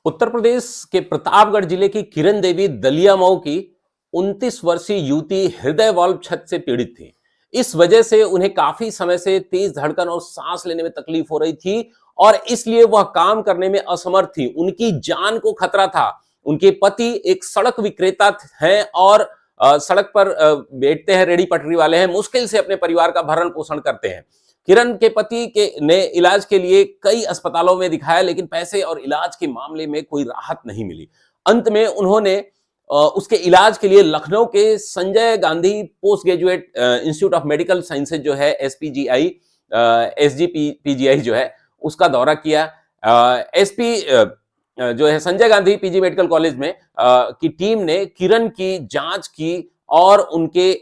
उत्तर प्रदेश के प्रतापगढ़ जिले की किरण देवी दलिया मऊ की 29 वर्षीय युवती हृदय वाल्व क्षत से पीड़ित थी। इस वजह से उन्हें काफी समय से तेज धड़कन और सांस लेने में तकलीफ हो रही थी और इसलिए वह काम करने में असमर्थ थी। उनकी जान को खतरा था। उनके पति एक सड़क विक्रेता हैं और सड़क पर बैठते हैं, रेडी पटरी वाले हैं, मुश्किल से अपने परिवार का भरण पोषण करते हैं। किरण के पति के ने इलाज के लिए कई अस्पतालों में दिखाया, लेकिन पैसे और इलाज के मामले में कोई राहत नहीं मिली। अंत में उन्होंने उसके इलाज के लिए लखनऊ के Sanjay Gandhi post graduate institute of medical sciences जो है एसपीजीआई, एसजीपीजीआई जो है उसका दौरा किया। एसपी जो है Sanjay Gandhi PG medical college में की टीम ने किरण की जांच की और उनके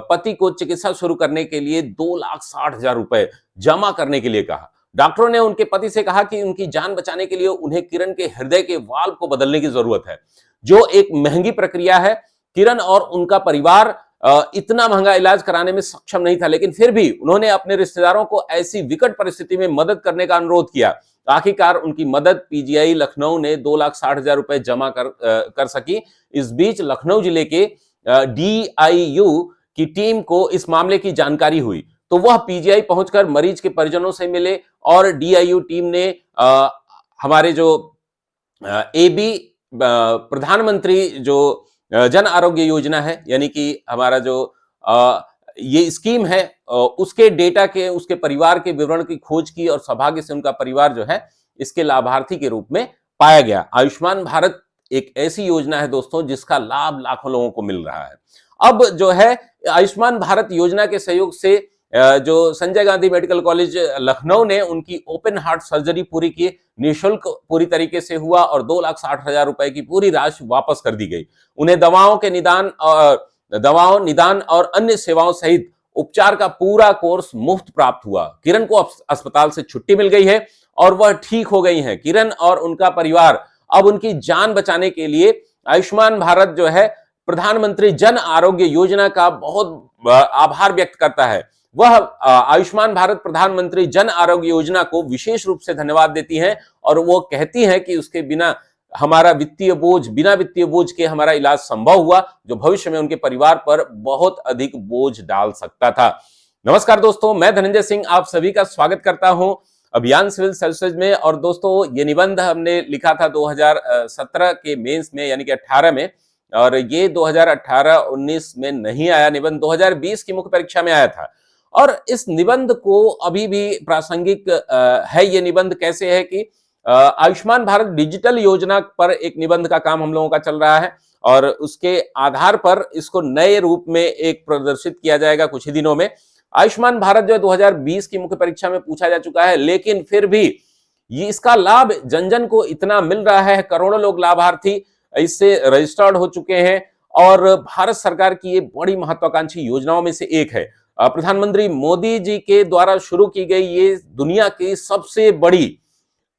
पति को चिकित्सा शुरू करने के लिए 2,60,000 रुपए जमा करने के लिए कहा। डॉक्टरों ने उनके पति से कहा कि उनकी जान बचाने के लिए उन्हें किरण के हृदय के वाल्व को बदलने की जरूरत है, जो एक महंगी प्रक्रिया है। किरण और उनका परिवार इतना महंगा इलाज कराने में सक्षम नहीं था, लेकिन फिर भी उन्होंने अपने रिश्तेदारों को ऐसी विकट परिस्थिति में मदद करने का अनुरोध किया। आखिरकार उनकी मदद पीजीआई लखनऊ ने 2,60,000 रुपए जमा कर सकी। इस बीच लखनऊ जिले के डीआईयू की टीम को इस मामले की जानकारी हुई, तो वह पीजीआई पहुंचकर मरीज के परिजनों से मिले और डीआईयू टीम ने हमारे जो एबी प्रधानमंत्री जो जन आरोग्य योजना है, यानी कि हमारा जो ये स्कीम है, उसके डेटा के, उसके परिवार के विवरण की खोज की और सौभाग्य से उनका परिवार जो है इसके लाभार्थी के रूप में पाया गया। आयुष्मान भारत एक ऐसी योजना है दोस्तों जिसका लाभ लाखों लोगों को मिल रहा है। अब जो है आयुष्मान भारत योजना के सहयोग से जो संजय गांधी मेडिकल कॉलेज लखनऊ ने उनकी ओपन हार्ट सर्जरी पूरी की, निःशुल्क पूरी तरीके से हुआ और 2,60,000 रुपए की पूरी राशि वापस कर दी गई। उन्हें दवाओं, निदान और अन्य सेवाओं सहित उपचार का पूरा कोर्स मुफ्त प्राप्त हुआ। किरण को अस्पताल से छुट्टी मिल गई है और वह ठीक हो गई हैं। किरण और उनका परिवार अब उनकी जान बचाने के लिए आयुष्मान भारत जो है प्रधानमंत्री जन आरोग्य योजना का बहुत आभार व्यक्त करता है। वह आयुष्मान भारत प्रधानमंत्री जन आरोग्य योजना को विशेष रूप से धन्यवाद देती हैं और वो कहती हैं कि उसके बिना बिना वित्तीय बोझ के हमारा इलाज संभव हुआ, जो भविष्य में उनके परिवार पर बहुत अधिक बोझ डाल सकता था। नमस्कार दोस्तों, मैं धनंजय सिंह आप सभी का स्वागत करता हूं अभियान सिविल सर्विसेज में। और दोस्तों, ये निबंध हमने लिखा था 2017 के मेंस में, यानी कि 18 में, और ये 2018-19 में नहीं आया निबंध, 2020 की मुख्य परीक्षा में आया था। और इस निबंध को अभी भी प्रासंगिक है। ये निबंध कैसे है कि आयुष्मान भारत डिजिटल योजना पर एक निबंध का काम हम लोगों का चल रहा है और उसके आधार पर इसको नए रूप में एक प्रदर्शित किया जाएगा कुछ ही दिनों में। आयुष्मान भारत जो है 2020 की मुख्य परीक्षा में पूछा जा चुका है, लेकिन फिर भी ये इसका लाभ जन जन को इतना मिल रहा है। करोड़ों लोग लाभार्थी इससे रजिस्टर्ड हो चुके हैं और भारत सरकार की ये बड़ी महत्वाकांक्षी योजनाओं में से एक है। प्रधानमंत्री मोदी जी के द्वारा शुरू की गई ये दुनिया की सबसे बड़ी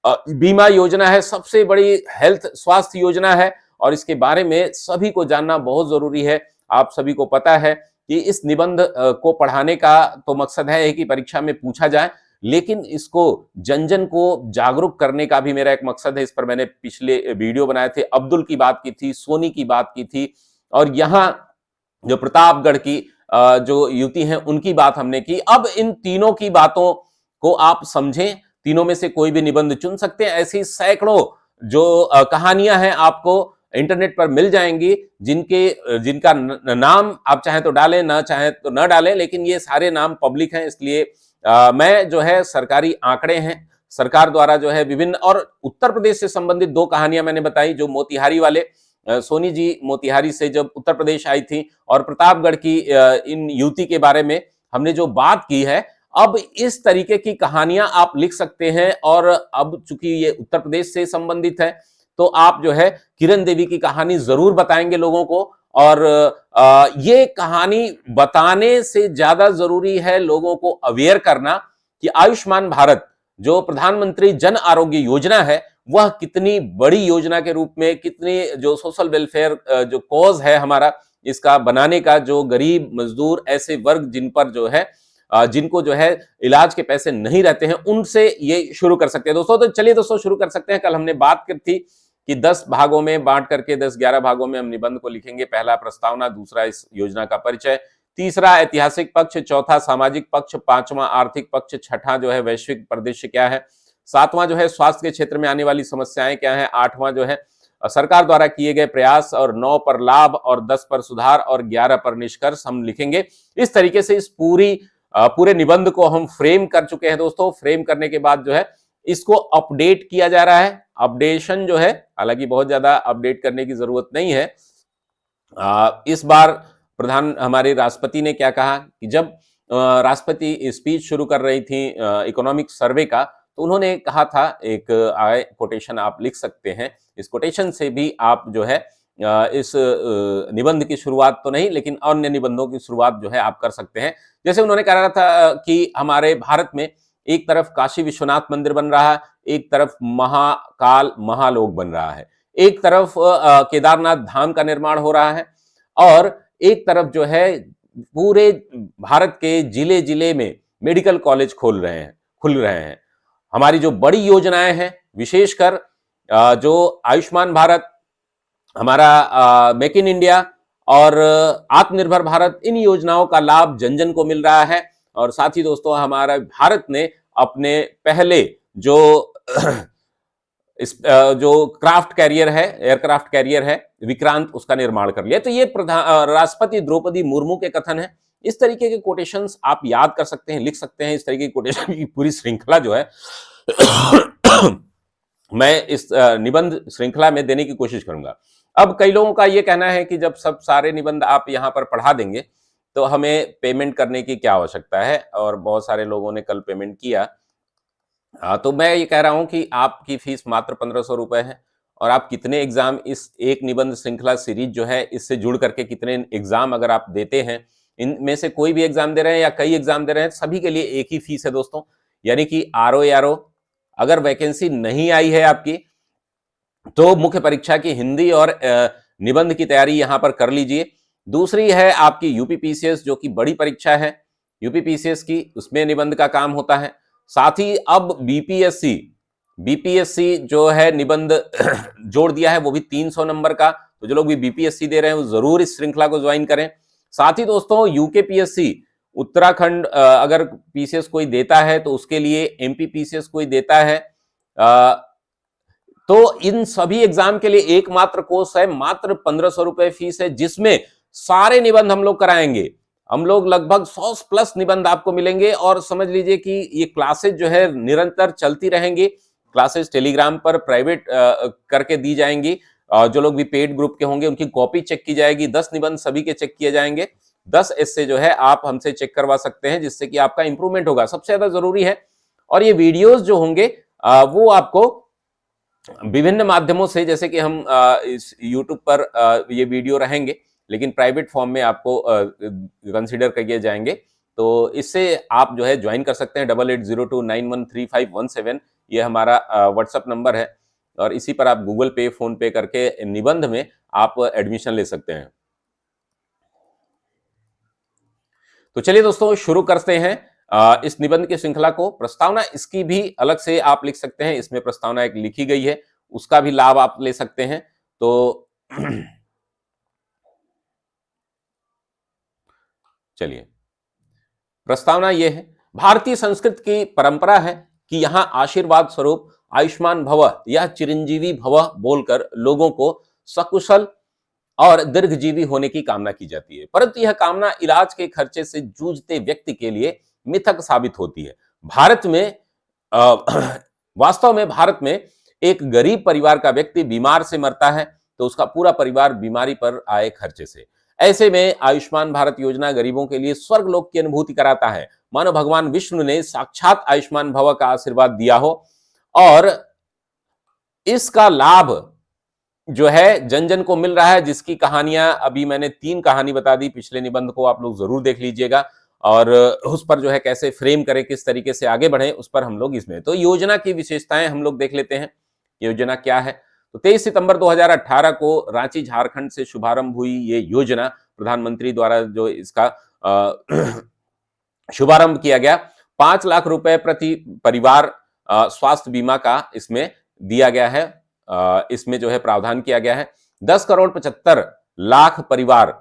बीमा योजना है, सबसे बड़ी हेल्थ स्वास्थ्य योजना है और इसके बारे में सभी को जानना बहुत जरूरी है। आप सभी को पता है कि इस निबंध को पढ़ाने का तो मकसद है कि परीक्षा में पूछा जाए, लेकिन इसको जन जन को जागरूक करने का भी मेरा एक मकसद है। इस पर मैंने पिछले वीडियो बनाए थे, अब्दुल की बात की थी, सोनी की बात की थी और यहाँ जो प्रतापगढ़ की जो युवती हैं उनकी बात हमने की। अब इन तीनों की बातों को आप समझें, तीनों में से कोई भी निबंध चुन सकते हैं। ऐसी सैकड़ों जो कहानियां हैं आपको इंटरनेट पर मिल जाएंगी, जिनका नाम आप चाहें तो डालें, ना चाहें तो ना डालें, लेकिन ये सारे नाम पब्लिक हैं। इसलिए मैं जो है सरकारी आंकड़े हैं, सरकार द्वारा जो है विभिन्न, और उत्तर प्रदेश से संबंधित 2 कहानियां मैंने बताई, जो मोतिहारी वाले सोनी जी मोतिहारी से जब उत्तर प्रदेश आई थी, और प्रतापगढ़ की इन युवती के बारे में हमने जो बात की है। अब इस तरीके की कहानियां आप लिख सकते हैं और अब चूंकि ये उत्तर प्रदेश से संबंधित है तो आप जो है किरण देवी की कहानी जरूर बताएंगे लोगों को। और ये कहानी बताने से ज्यादा जरूरी है लोगों को अवेयर करना कि आयुष्मान भारत जो प्रधानमंत्री जन आरोग्य योजना है वह कितनी बड़ी योजना के रूप में, कितनी जो सोशल वेलफेयर जो कॉज है हमारा इसका बनाने का, जो गरीब मजदूर ऐसे वर्ग जिन पर जो है जिनको जो है इलाज के पैसे नहीं रहते हैं, उनसे ये शुरू कर सकते हैं दोस्तों। तो चलिए दोस्तों शुरू कर सकते हैं। कल हमने बात की थी कि 10 भागों में बांट करके 10-11 भागों में हम निबंध को लिखेंगे। पहला प्रस्तावना, दूसरा इस योजना का परिचय, तीसरा ऐतिहासिक पक्ष, चौथा सामाजिक पक्ष, पांचवां आर्थिक पक्ष, छठा जो है वैश्विक परिदृश्य क्या है, सातवां जो है स्वास्थ्य के क्षेत्र में आने वाली समस्याएं क्या है, आठवां जो है सरकार द्वारा किए गए प्रयास, और 9 पर लाभ, और 10 पर सुधार, और 11 पर निष्कर्ष हम लिखेंगे। इस तरीके से इस पूरे निबंध को हम फ्रेम कर चुके हैं दोस्तों। फ्रेम करने के बाद जो है इसको अपडेट किया जा रहा है। अपडेशन जो है, हालांकि बहुत ज्यादा अपडेट करने की जरूरत नहीं है। इस बार हमारे राष्ट्रपति ने क्या कहा कि जब राष्ट्रपति स्पीच शुरू कर रही थी इकोनॉमिक सर्वे का, तो उन्होंने कहा था, एक कोटेशन आप लिख सकते हैं। इस कोटेशन से भी आप जो है इस निबंध की शुरुआत तो नहीं, लेकिन अन्य निबंधों की शुरुआत जो है आप कर सकते हैं। जैसे उन्होंने कहा था कि हमारे भारत में एक तरफ काशी विश्वनाथ मंदिर बन रहा है, एक तरफ महाकाल महालोक बन रहा है, एक तरफ केदारनाथ धाम का निर्माण हो रहा है, और एक तरफ जो है पूरे भारत के जिले जिले में मेडिकल कॉलेज खुल रहे हैं। हमारी जो बड़ी योजनाएं हैं, विशेषकर जो आयुष्मान भारत, हमारा मेक इन इंडिया और आत्मनिर्भर भारत, इन योजनाओं का लाभ जन जन को मिल रहा है। और साथ ही दोस्तों हमारा भारत ने अपने पहले जो जो क्राफ्ट कैरियर है, एयरक्राफ्ट कैरियर है विक्रांत, उसका निर्माण कर लिया। तो ये राष्ट्रपति द्रौपदी मुर्मू के कथन है। इस तरीके के कोटेशंस आप याद कर सकते हैं, लिख सकते हैं। इस तरीके की कोटेशन की पूरी श्रृंखला जो है मैं इस निबंध श्रृंखला में देने की कोशिश करूंगा। अब कई लोगों का यह कहना है कि जब सब सारे निबंध आप यहां पर पढ़ा देंगे तो हमें पेमेंट करने की क्या आवश्यकता है, और बहुत सारे लोगों ने कल पेमेंट किया। तो मैं ये कह रहा हूं कि आपकी फीस मात्र 1500 रुपए है, और आप कितने एग्जाम इस एक निबंध श्रृंखला सीरीज जो है इससे जुड़ करके कितने एग्जाम अगर आप देते हैं, इनमें से कोई भी एग्जाम दे रहे हैं या कई एग्जाम दे रहे हैं, सभी के लिए एक ही फीस है दोस्तों। यानी कि आरओ अगर वैकेंसी नहीं आई है आपकी, तो मुख्य परीक्षा की हिंदी और निबंध की तैयारी यहां पर कर लीजिए। दूसरी है आपकी यूपीपीसीएस, जो कि बड़ी परीक्षा है यूपीपीसीएस की, उसमें निबंध का काम होता है। साथ ही अब बीपीएससी जो है निबंध जोड़ दिया है, वो भी 300 नंबर का। तो जो लोग भी बीपीएससी दे रहे हैं वो जरूर इस श्रृंखला को ज्वाइन करें। साथ ही दोस्तों यूकेपीएससी उत्तराखंड अगर पीसीएस कोई देता है तो उसके लिए एमपी पीसीएस कोई देता है, तो इन सभी एग्जाम के लिए एकमात्र कोर्स है, मात्र 1500 रुपए फीस है, जिसमें सारे निबंध हम लोग कराएंगे। हम लोग लगभग 100 प्लस निबंध आपको मिलेंगे, और समझ लीजिए कि ये क्लासेस जो है निरंतर चलती रहेंगी। क्लासेस टेलीग्राम पर प्राइवेट करके दी जाएंगी। जो लोग भी पेड ग्रुप के होंगे उनकी कॉपी चेक की जाएगी। 10 निबंध सभी के चेक किए जाएंगे। 10 ऐसे जो है आप हमसे चेक करवा सकते हैं, जिससे कि आपका इंप्रूवमेंट होगा, सबसे ज्यादा जरूरी है। और ये वीडियोस जो होंगे वो आपको विभिन्न माध्यमों से, जैसे कि हम इस YouTube पर ये वीडियो रहेंगे, लेकिन प्राइवेट फॉर्म में आपको कंसीडर किए जाएंगे। तो इससे आप जो है ज्वाइन कर सकते हैं। 8802913517 ये हमारा व्हाट्सएप नंबर है, और इसी पर आप गूगल पे, फोन पे करके निबंध में आप एडमिशन ले सकते हैं। तो चलिए दोस्तों शुरू करते हैं इस निबंध की श्रृंखला को। प्रस्तावना इसकी भी अलग से आप लिख सकते हैं, इसमें प्रस्तावना एक लिखी गई है, उसका भी लाभ आप ले सकते हैं। तो चलिए, प्रस्तावना यह है, भारतीय संस्कृति की परंपरा है कि यहां आशीर्वाद स्वरूप आयुष्मान भव या चिरंजीवी भव बोलकर लोगों को सकुशल और दीर्घजीवी होने की कामना की जाती है, परंतु यह कामना इलाज के खर्चे से जूझते व्यक्ति के लिए मिथक साबित होती है। भारत में वास्तव में भारत में एक गरीब परिवार का व्यक्ति बीमार से मरता है तो उसका पूरा परिवार बीमारी पर आए खर्चे से। ऐसे में आयुष्मान भारत योजना गरीबों के लिए स्वर्ग लोक की अनुभूति कराता है, मानो भगवान विष्णु ने साक्षात आयुष्मान भव का आशीर्वाद दिया हो। और इसका लाभ जो है जन जन को मिल रहा है, जिसकी कहानियां अभी मैंने 3 कहानी बता दी। पिछले निबंध को आप लोग जरूर देख लीजिएगा, और उस पर जो है कैसे फ्रेम करें, किस तरीके से आगे बढ़े, उस पर हम लोग इसमें तो योजना की विशेषताएं हम लोग देख लेते हैं। योजना क्या है? तो 23 सितंबर 2018 को रांची झारखंड से शुभारंभ हुई ये योजना, प्रधानमंत्री द्वारा जो इसका शुभारंभ किया गया। 5 लाख रुपए प्रति परिवार स्वास्थ्य बीमा का इसमें दिया गया है। इसमें जो है प्रावधान किया गया है। 10 करोड़ 75 लाख परिवार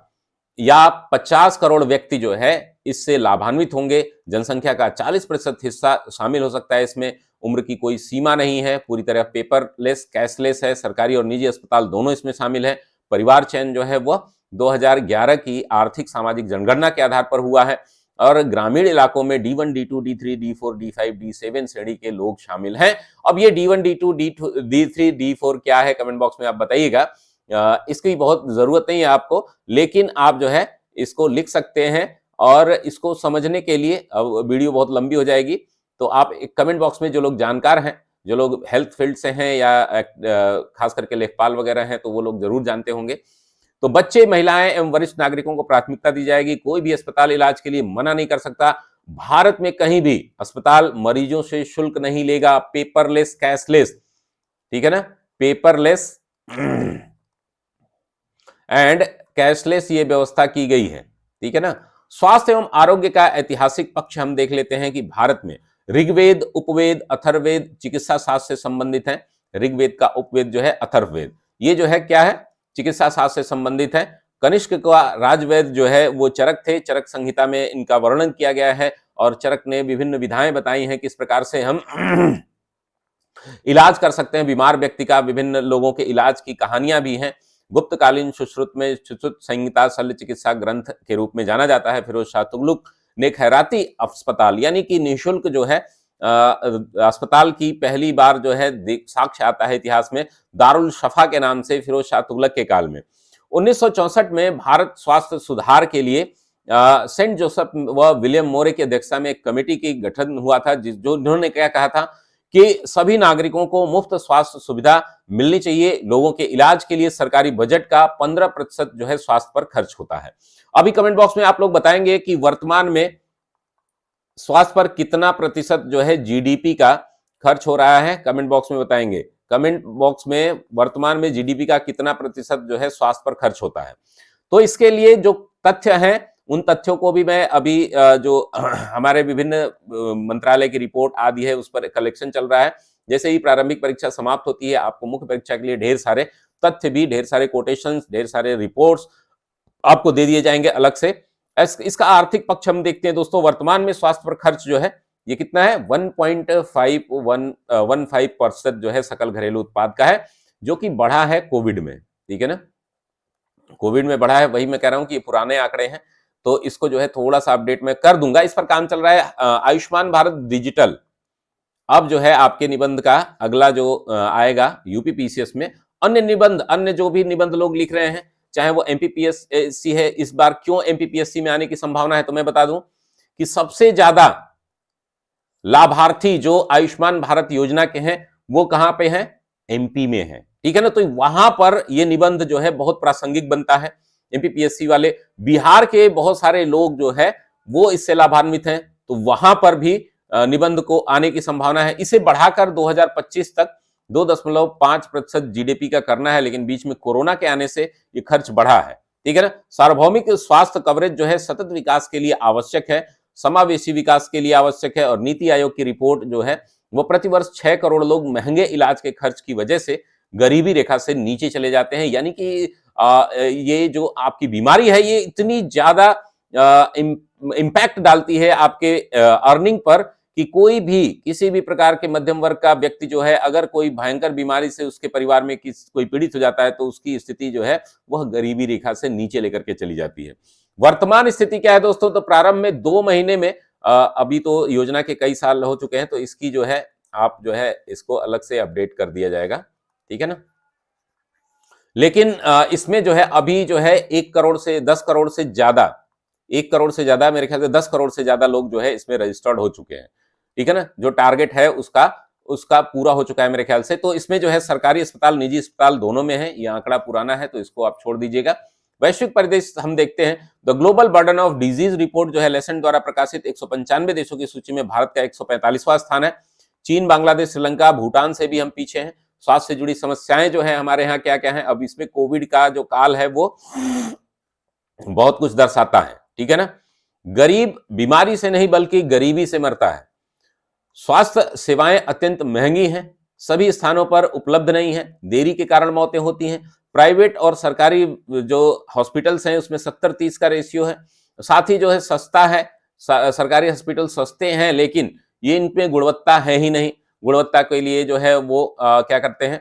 या 50 करोड़ व्यक्ति जो है इससे लाभान्वित होंगे। जनसंख्या का 40% हिस्सा शामिल हो सकता है इसमें। उम्र की कोई सीमा नहीं है, पूरी तरह पेपरलेस कैशलेस है। सरकारी और निजी अस्पताल दोनों इसमें शामिल है। परिवार चयन जो है वह 2011 की आर्थिक सामाजिक जनगणना के आधार पर हुआ है और ग्रामीण इलाकों में D1, D2, D3, D4, D5, D7 श्रेणी के लोग शामिल हैं। अब ये D1, D2, D3, D4 क्या है, कमेंट बॉक्स में आप बताइएगा। इसकी बहुत जरूरत नहीं है आपको, लेकिन आप जो है इसको लिख सकते हैं और इसको समझने के लिए, अब वीडियो बहुत लंबी हो जाएगी, तो आप एक कमेंट बॉक्स में जो लोग जानकार हैं, जो लोग हेल्थ फील्ड से हैं या खास करके लेखपाल वगैरह हैं, तो वो लोग जरूर जानते होंगे। तो बच्चे, महिलाएं एवं वरिष्ठ नागरिकों को प्राथमिकता दी जाएगी। कोई भी अस्पताल इलाज के लिए मना नहीं कर सकता। भारत में कहीं भी अस्पताल मरीजों से शुल्क नहीं लेगा। पेपरलेस कैशलेस, ठीक है ना, पेपरलेस एंड कैशलेस ये व्यवस्था की गई है, ठीक है ना। स्वास्थ्य एवं आरोग्य का ऐतिहासिक पक्ष हम देख लेते हैं कि भारत में ऋग्वेद, उपवेद, अथर्ववेद चिकित्सा शास्त्र से संबंधित है। ऋग्वेद का उपवेद जो है अथर्ववेद, ये जो है क्या है, चिकित्सा शास्त्र से संबंधित है। कनिष्क का राजवेद जो है वो चरक थे। चरक संहिता में इनका वर्णन किया गया है और चरक ने विभिन्न विधाएं बताई हैं किस प्रकार से हम इलाज कर सकते हैं बीमार व्यक्ति का। विभिन्न लोगों के इलाज की कहानियां भी हैं। गुप्तकालीन सुश्रुत में सुश्रुत संहिता शल्य चिकित्सा ग्रंथ के रूप में जाना जाता है। फिरोज शाह तुगलक ने खैराती अस्पताल यानी कि निःशुल्क जो है अस्पताल की पहली बार जो है साक्ष्य आता है इतिहास में दारुल शफा के नाम से, फिरोज शाह तुगलक के काल में। 1964 में भारत स्वास्थ्य सुधार के लिए सेंट जोसेफ व विलियम मोरे की अध्यक्षता में एक कमेटी की गठन हुआ था, जिन्होंने क्या कहा था कि सभी नागरिकों को मुफ्त स्वास्थ्य सुविधा मिलनी चाहिए। लोगों के इलाज के लिए सरकारी बजट का 15% जो है स्वास्थ्य पर खर्च होता है। अभी कमेंट बॉक्स में आप लोग बताएंगे कि वर्तमान में स्वास्थ्य पर कितना प्रतिशत जो है जीडीपी का खर्च हो रहा है। कमेंट बॉक्स में बताएंगे। कमेंट बॉक्स में वर्तमान में जीडीपी का कितना प्रतिशत जो है स्वास्थ्य पर खर्च होता है। तो इसके लिए जो तथ्य हैं उन तथ्यों को भी मैं अभी जो हमारे विभिन्न मंत्रालय की रिपोर्ट आदि है उस पर कलेक्शन चल रहा है। जैसे ही प्रारंभिक परीक्षा समाप्त होती है, आपको मुख्य परीक्षा के लिए ढेर सारे तथ्य भी, ढेर सारे कोटेशंस, ढेर सारे रिपोर्ट्स आपको दे दिए जाएंगे अलग से। इसका आर्थिक पक्ष हम देखते हैं दोस्तों। वर्तमान में स्वास्थ्य पर खर्च जो है ये कितना है, 1.515% जो है सकल घरेलू उत्पाद का है, जो कि बढ़ा है कोविड में, ठीक है ना। कोविड में बढ़ा है, वही मैं कह रहा हूं कि ये पुराने आंकड़े हैं, तो इसको जो है थोड़ा सा अपडेट मैं कर दूंगा। इस पर काम चल रहा है। आयुष्मान भारत डिजिटल अब जो है आपके निबंध का अगला जो आएगा यूपीपीसीएस में। अन्य निबंध, अन्य जो भी निबंध लोग लिख रहे हैं, चाहे वो एमपीपीएससी है, इस बार क्यों एमपीपीएससी में आने की संभावना है, तो मैं बता दूं कि सबसे ज्यादा लाभार्थी जो आयुष्मान भारत योजना के हैं वो कहां पे हैं, एमपी में है, ठीक है ना। तो वहां पर ये निबंध जो है बहुत प्रासंगिक बनता है। एमपीपीएससी वाले बिहार के बहुत सारे लोग जो है वो इससे लाभान्वित हैं, तो वहां पर भी निबंध को आने की संभावना है। इसे बढ़ाकर 2025 तक 2.5% जीडीपी का करना है, लेकिन बीच में कोरोना के आने से ये खर्च बढ़ा है, ठीक है ना। सार्वभौमिक स्वास्थ्य कवरेज जो है सतत विकास के लिए आवश्यक है, समावेशी विकास के लिए आवश्यक है। और नीति आयोग की रिपोर्ट जो है वो प्रतिवर्ष 6 करोड़ लोग महंगे इलाज के खर्च की वजह से गरीबी रेखा से नीचे चले जाते हैं। यानी कि ये जो आपकी बीमारी है ये इतनी ज्यादा इम्पैक्ट डालती है आपके अर्निंग पर कि कोई भी, किसी भी प्रकार के मध्यम वर्ग का व्यक्ति जो है, अगर कोई भयंकर बीमारी से उसके परिवार में कोई पीड़ित हो जाता है तो उसकी स्थिति जो है वह गरीबी रेखा से नीचे लेकर के चली जाती है। वर्तमान स्थिति क्या है दोस्तों, तो प्रारंभ में 2 महीने में, अभी तो योजना के कई साल हो चुके हैं, तो इसकी जो है आप जो है इसको अलग से अपडेट कर दिया जाएगा, ठीक है ना। लेकिन इसमें जो है अभी जो है 1 करोड़ से 10 करोड़ से ज्यादा, 1 करोड़ से ज्यादा, मेरे ख्याल से 10 करोड़ से ज्यादा लोग जो है इसमें रजिस्टर्ड हो चुके हैं, ठीक है ना। जो टारगेट है उसका पूरा हो चुका है मेरे ख्याल से। तो इसमें जो है सरकारी अस्पताल, निजी अस्पताल दोनों में है। ये आंकड़ा पुराना है तो इसको आप छोड़ दीजिएगा। वैश्विक परिदृश्य हम देखते हैं। The global burden of disease report जो है लेसेंट द्वारा प्रकाशित 195 देशों की सूची में भारत का 145वां स्थान है। चीन, बांग्लादेश, श्रीलंका, भूटान से भी हम पीछे हैं। स्वास्थ्य से जुड़ी समस्याएं जो है हमारे यहाँ क्या क्या है, अब इसमें कोविड का जो काल है वो बहुत कुछ दर्शाता है, ठीक है ना। गरीब बीमारी से नहीं बल्कि गरीबी से मरता है। स्वास्थ्य सेवाएं अत्यंत महंगी हैं, सभी स्थानों पर उपलब्ध नहीं है, देरी के कारण मौतें होती हैं। प्राइवेट और सरकारी जो हॉस्पिटल्स हैं उसमें 70-30 का रेशियो है। साथ ही जो है सस्ता है, सरकारी हॉस्पिटल सस्ते हैं, लेकिन ये इनमें गुणवत्ता है ही नहीं। गुणवत्ता के लिए जो है वो क्या करते हैं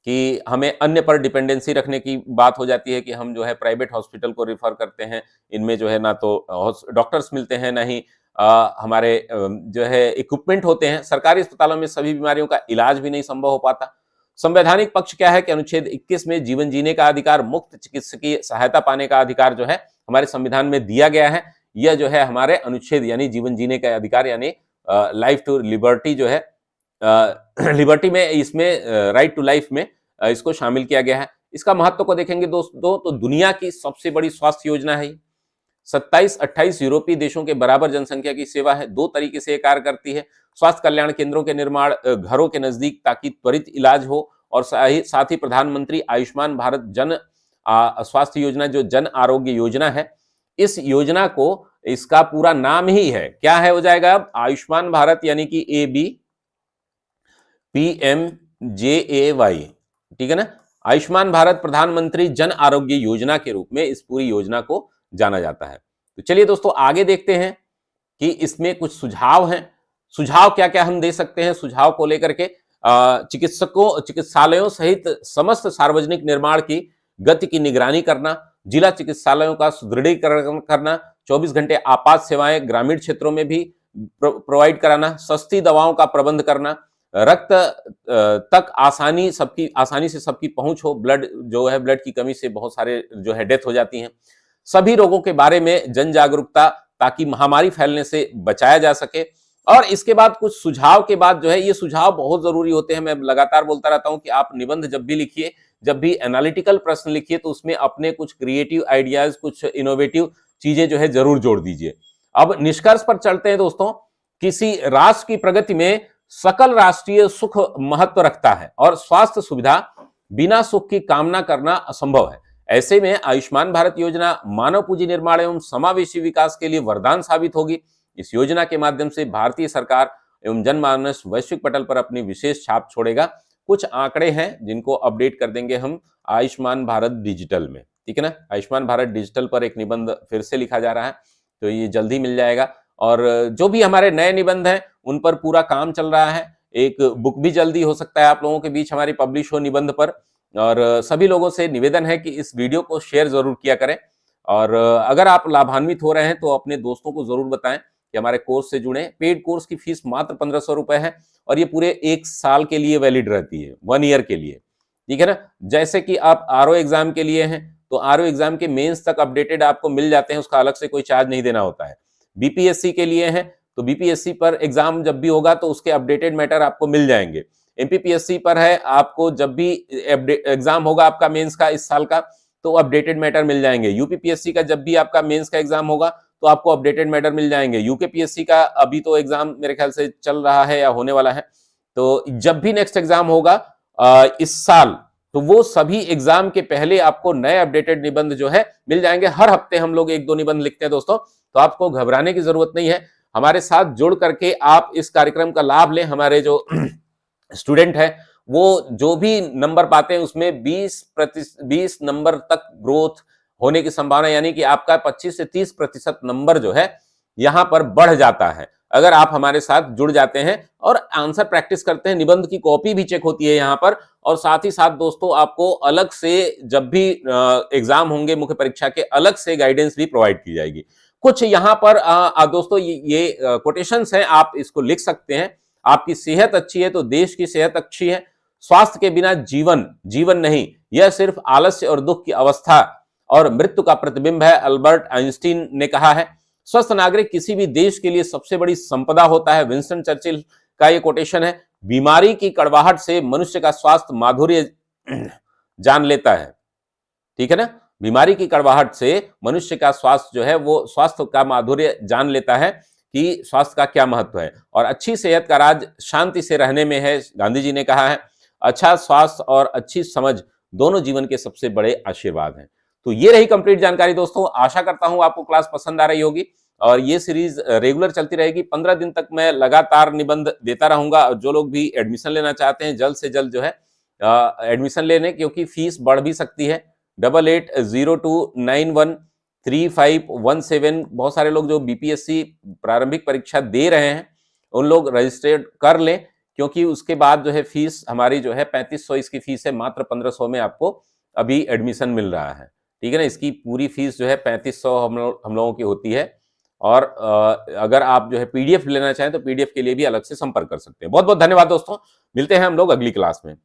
कि हमें अन्य पर डिपेंडेंसी रखने की बात हो जाती है कि हम जो है प्राइवेट हॉस्पिटल को रिफर करते हैं। इनमें जो है ना तो डॉक्टर्स मिलते हैं, ना ही हमारे जो है इक्विपमेंट होते हैं। सरकारी अस्पतालों में सभी बीमारियों का इलाज भी नहीं संभव हो पाता। संवैधानिक पक्ष क्या है कि अनुच्छेद 21 में जीवन जीने का अधिकार, मुफ्त चिकित्सकीय सहायता पाने का अधिकार जो है हमारे संविधान में दिया गया है। यह जो है हमारे अनुच्छेद यानी जीवन जीने का अधिकार यानी लाइफ टू लिबर्टी जो है लिबर्टी में, इसमें राइट टू लाइफ में इसको शामिल किया गया है। इसका महत्व को देखेंगे दोस्तों तो दुनिया की सबसे बड़ी स्वास्थ्य योजना है। 27-28 यूरोपीय देशों के बराबर जनसंख्या की सेवा है। 2 तरीके से ये कार्य करती है। स्वास्थ्य कल्याण केंद्रों के निर्माण घरों के नजदीक ताकि त्वरित इलाज हो, और साथ ही प्रधानमंत्री आयुष्मान भारत जन स्वास्थ्य योजना जो जन आरोग्य योजना है, इस योजना को, इसका पूरा नाम ही है, क्या है हो जाएगा अब, आयुष्मान भारत यानी कि ABPMJAY, ठीक है ना। आयुष्मान भारत प्रधानमंत्री जन आरोग्य योजना के रूप में इस पूरी योजना को जाना जाता है। तो चलिए दोस्तों आगे देखते हैं कि इसमें कुछ सुझाव हैं। सुझाव क्या क्या हम दे सकते हैं। सुझाव को लेकर के चिकित्सालयों सहित समस्त सार्वजनिक निर्माण की गति की निगरानी करना, जिला चिकित्सालयों का सुदृढ़ीकरण करना, 24 घंटे आपात सेवाएं ग्रामीण क्षेत्रों में भी प्रोवाइड कराना, सस्ती दवाओं का प्रबंध करना, रक्त तक आसानी से सबकी पहुंच हो। ब्लड जो है, ब्लड की कमी से बहुत सारे जो है डेथ हो जाती हैं। सभी रोगों के बारे में जन जागरूकता ताकि महामारी फैलने से बचाया जा सके। और इसके बाद कुछ सुझाव के बाद जो है, ये सुझाव बहुत जरूरी होते हैं। मैं लगातार बोलता रहता हूं कि आप निबंध जब भी लिखिए, जब भी एनालिटिकल प्रश्न लिखिए, तो उसमें अपने कुछ क्रिएटिव आइडियाज, कुछ इनोवेटिव चीजें जो है जरूर जोड़ दीजिए। अब निष्कर्ष पर चलते हैं दोस्तों। किसी राष्ट्र की प्रगति में सकल राष्ट्रीय सुख महत्व रखता है और स्वास्थ्य सुविधा बिना सुख की कामना करना असंभव है। ऐसे में आयुष्मान भारत योजना मानव पूंजी निर्माण एवं समावेशी विकास के लिए वरदान साबित होगी। इस योजना के माध्यम से भारतीय सरकार एवं जनमानस वैश्विक पटल पर अपनी विशेष छाप छोड़ेगा। कुछ आंकड़े हैं जिनको अपडेट कर देंगे हम आयुष्मान भारत डिजिटल में, ठीक है ना। आयुष्मान भारत डिजिटल पर एक निबंध फिर से लिखा जा रहा है, तो ये जल्दी मिल जाएगा। और जो भी हमारे नए निबंध हैं उन पर पूरा काम चल रहा है। एक बुक भी जल्दी हो सकता है आप लोगों के बीच हमारी पब्लिश हो निबंध पर। और सभी लोगों से निवेदन है कि इस वीडियो को शेयर जरूर किया करें। और अगर आप लाभान्वित हो रहे हैं तो अपने दोस्तों को जरूर बताएं कि हमारे कोर्स से जुड़े। पेड कोर्स की फीस मात्र 1500 रुपए है और ये पूरे 1 साल के लिए वैलिड रहती है, 1 ईयर के लिए, ठीक है ना। जैसे कि आप आरओ एग्जाम के लिए हैं तो आरओ एग्जाम के मेंस तक अपडेटेड आपको मिल जाते हैं, उसका अलग से कोई चार्ज नहीं देना होता है। बीपीएससी के लिए हैं तो बीपीएससी पर एग्जाम जब भी होगा तो उसके अपडेटेड मैटर आपको मिल जाएंगे। एमपीपीएससी पर है, आपको जब भी एग्जाम होगा आपका मेंस का इस साल का तो अपडेटेड मैटर मिल जाएंगे। यूपीपीएससी का जब भी आपका मेंस का एग्जाम होगा तो आपको अपडेटेड मैटर मिल जाएंगे। यूकेपीएससी का अभी तो एग्जाम मेरे ख्याल से चल रहा है या होने वाला है, तो जब भी नेक्स्ट एग्जाम होगा इस साल, तो वो सभी एग्जाम के पहले आपको नए अपडेटेड निबंध जो है मिल जाएंगे। हर हफ्ते हम लोग 1-2 निबंध लिखते हैं दोस्तों, तो आपको घबराने की जरूरत नहीं है। हमारे साथ जुड़ करके आप इस कार्यक्रम का लाभ लें। हमारे जो स्टूडेंट है वो जो भी नंबर पाते हैं उसमें 20 नंबर तक ग्रोथ होने की संभावना, यानी कि आपका 25 से 30% नंबर जो है यहां पर बढ़ जाता है अगर आप हमारे साथ जुड़ जाते हैं और आंसर प्रैक्टिस करते हैं। निबंध की कॉपी भी चेक होती है यहाँ पर, और साथ ही साथ दोस्तों आपको अलग से जब भी एग्जाम होंगे मुख्य परीक्षा के, अलग से गाइडेंस भी प्रोवाइड की जाएगी। कुछ यहाँ पर दोस्तों ये कोटेशंस हैं, आप इसको लिख सकते हैं। आपकी सेहत अच्छी है तो देश की सेहत अच्छी है। स्वास्थ्य के बिना जीवन नहीं, यह सिर्फ आलस्य और दुख की अवस्था और मृत्यु का प्रतिबिंब है, अल्बर्ट आइंस्टीन ने कहा है। स्वस्थ नागरिक किसी भी देश के लिए सबसे बड़ी संपदा होता है, विंस्टन चर्चिल का यह कोटेशन है। बीमारी की कड़वाहट से मनुष्य का स्वास्थ्य माधुर्य जान लेता है, ठीक है ना। बीमारी की कड़वाहट से मनुष्य का स्वास्थ्य जो है वो स्वास्थ्य का माधुर्य जान लेता है कि स्वास्थ्य का क्या महत्व है। और अच्छी सेहत का राज शांति से रहने में है, गांधी जी ने कहा है। अच्छा स्वास्थ्य और अच्छी समझ दोनों जीवन के सबसे बड़े आशीर्वाद हैं। तो ये रही कंप्लीट जानकारी दोस्तों। आशा करता हूं आपको क्लास पसंद आ रही होगी और ये सीरीज रेगुलर चलती रहेगी। 15 दिन तक मैं लगातार निबंध देता रहूंगा। जो लोग भी एडमिशन लेना चाहते हैं जल्द से जल्द जो है एडमिशन ले लें, क्योंकि फीस बढ़ भी सकती है। 8802913517। बहुत सारे लोग जो बीपीएससी प्रारंभिक परीक्षा दे रहे हैं उन लोग रजिस्टर्ड कर लें, क्योंकि उसके बाद जो है फीस हमारी जो है 3500 इसकी फीस है, मात्र 1500 में आपको अभी एडमिशन मिल रहा है। ठीक है ना, इसकी पूरी फीस जो है 3500 हम लोगों की होती है। और अगर आप जो है पीडीएफ लेना चाहें तो पीडीएफ के लिए भी अलग से संपर्क कर सकते हैं। बहुत बहुत धन्यवाद दोस्तों, मिलते हैं हम लोग अगली क्लास में।